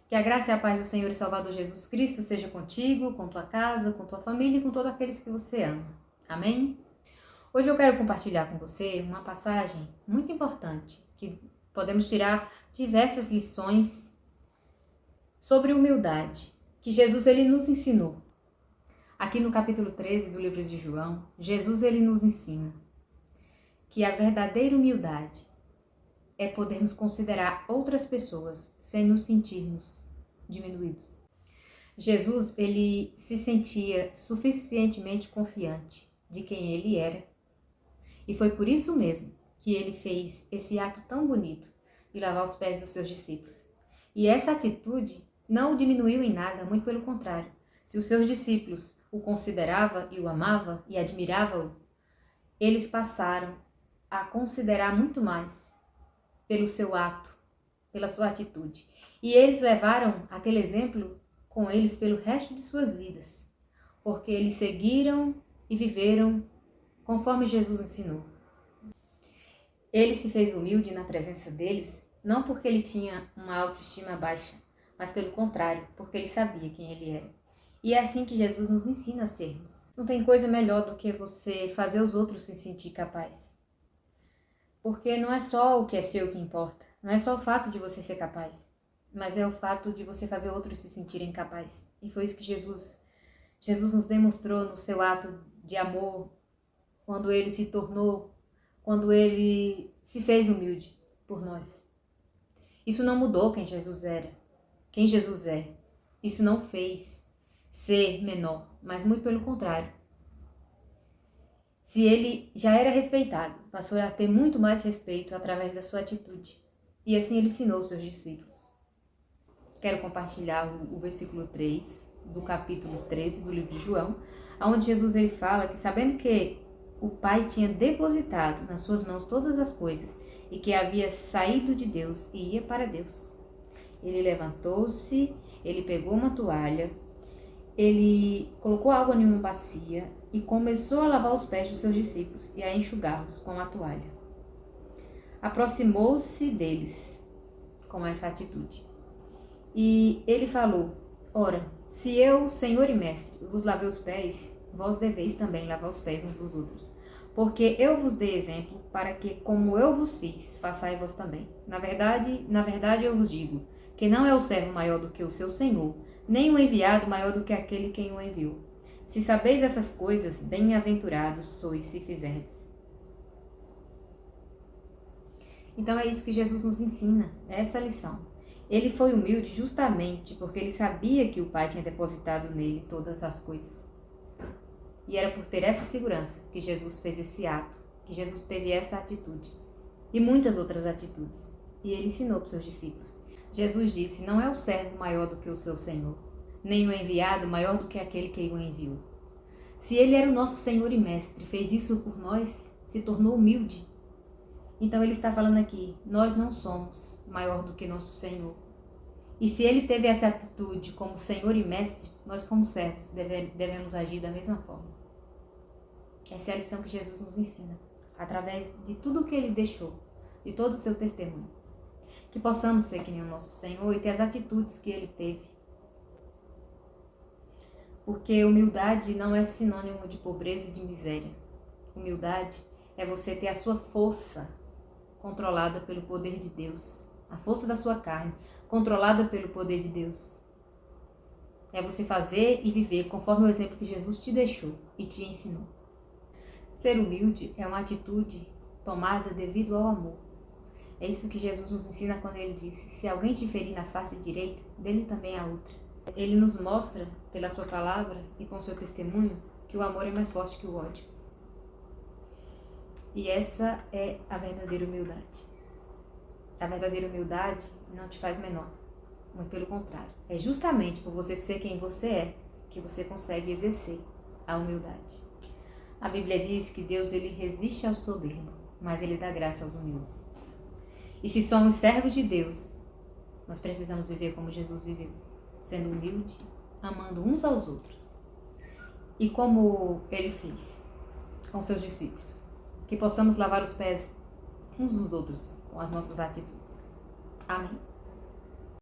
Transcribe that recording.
Que a graça e a paz do Senhor e Salvador Jesus Cristo seja contigo, com tua casa, com tua família e com todos aqueles que você ama. Amém? Hoje eu quero compartilhar com você uma passagem muito importante, que podemos tirar diversas lições sobre humildade, que Jesus ele nos ensinou. Aqui no capítulo 13 do livro de João, Jesus ele nos ensina que a verdadeira humildade é podermos considerar outras pessoas sem nos sentirmos diminuídos. Jesus, ele se sentia suficientemente confiante de quem ele era. E foi por isso mesmo que ele fez esse ato tão bonito de lavar os pés dos seus discípulos. E essa atitude não o diminuiu em nada, muito pelo contrário. Se os seus discípulos o consideravam e o amavam e admiravam-o, eles passaram a considerar muito mais pelo seu ato, pela sua atitude. E eles levaram aquele exemplo com eles pelo resto de suas vidas, porque eles seguiram e viveram conforme Jesus ensinou. Ele se fez humilde na presença deles, não porque ele tinha uma autoestima baixa, mas pelo contrário, porque ele sabia quem ele era. E é assim que Jesus nos ensina a sermos. Não tem coisa melhor do que você fazer os outros se sentir capaz. Porque não é só o que é seu que importa, não é só o fato de você ser capaz, mas é o fato de você fazer outros se sentirem capazes. E foi isso que Jesus nos demonstrou no seu ato de amor, quando ele se fez humilde por nós. Isso não mudou quem Jesus era, quem Jesus é. Isso não fez ser menor, mas muito pelo contrário. Se ele já era respeitado, passou a ter muito mais respeito através da sua atitude. E assim ele ensinou os seus discípulos. Quero compartilhar o versículo 3 do capítulo 13 do livro de João, onde Jesus ele fala que sabendo que o Pai tinha depositado nas suas mãos todas as coisas e que havia saído de Deus e ia para Deus, ele levantou-se, ele pegou uma toalha, ele colocou água em uma bacia e começou a lavar os pés dos seus discípulos e a enxugá-los com a toalha. Aproximou-se deles com essa atitude. E ele falou: ora, se eu, Senhor e Mestre, vos lavei os pés, vós deveis também lavar os pés uns dos outros. Porque eu vos dei exemplo, para que, como eu vos fiz, façais vós também. Na verdade eu vos digo, que não é o servo maior do que o seu senhor, nem o enviado maior do que aquele quem o enviou. Se sabeis essas coisas, bem-aventurados sois se fizerdes. Então é isso que Jesus nos ensina, é essa lição. Ele foi humilde justamente porque ele sabia que o Pai tinha depositado nele todas as coisas. E era por ter essa segurança que Jesus fez esse ato, que Jesus teve essa atitude e muitas outras atitudes. E ele ensinou para os seus discípulos. Jesus disse: não é o servo maior do que o seu Senhor, nem o enviado maior do que aquele que o enviou. Se ele era o nosso Senhor e Mestre, fez isso por nós, se tornou humilde. Então ele está falando aqui, nós não somos maior do que nosso Senhor. E se ele teve essa atitude como Senhor e Mestre, nós como servos devemos agir da mesma forma. Essa é a lição que Jesus nos ensina, através de tudo o que ele deixou, de todo o seu testemunho. Que possamos ser que nem o nosso Senhor e ter as atitudes que ele teve. Porque humildade não é sinônimo de pobreza e de miséria. Humildade é você ter a sua força controlada pelo poder de Deus. A força da sua carne, controlada pelo poder de Deus. É você fazer e viver conforme o exemplo que Jesus te deixou e te ensinou. Ser humilde é uma atitude tomada devido ao amor. É isso que Jesus nos ensina quando ele disse: se alguém te ferir na face direita, dê-lhe também a outra. Ele nos mostra, pela sua palavra e com seu testemunho, que o amor é mais forte que o ódio. E essa é a verdadeira humildade. A verdadeira humildade não te faz menor, muito pelo contrário. É justamente por você ser quem você é que você consegue exercer a humildade. A Bíblia diz que Deus ele resiste ao soberbo, mas ele dá graça aos humildes. E se somos servos de Deus, nós precisamos viver como Jesus viveu, sendo humilde, amando uns aos outros. E como ele fez com seus discípulos, que possamos lavar os pés uns dos outros com as nossas atitudes. Amém?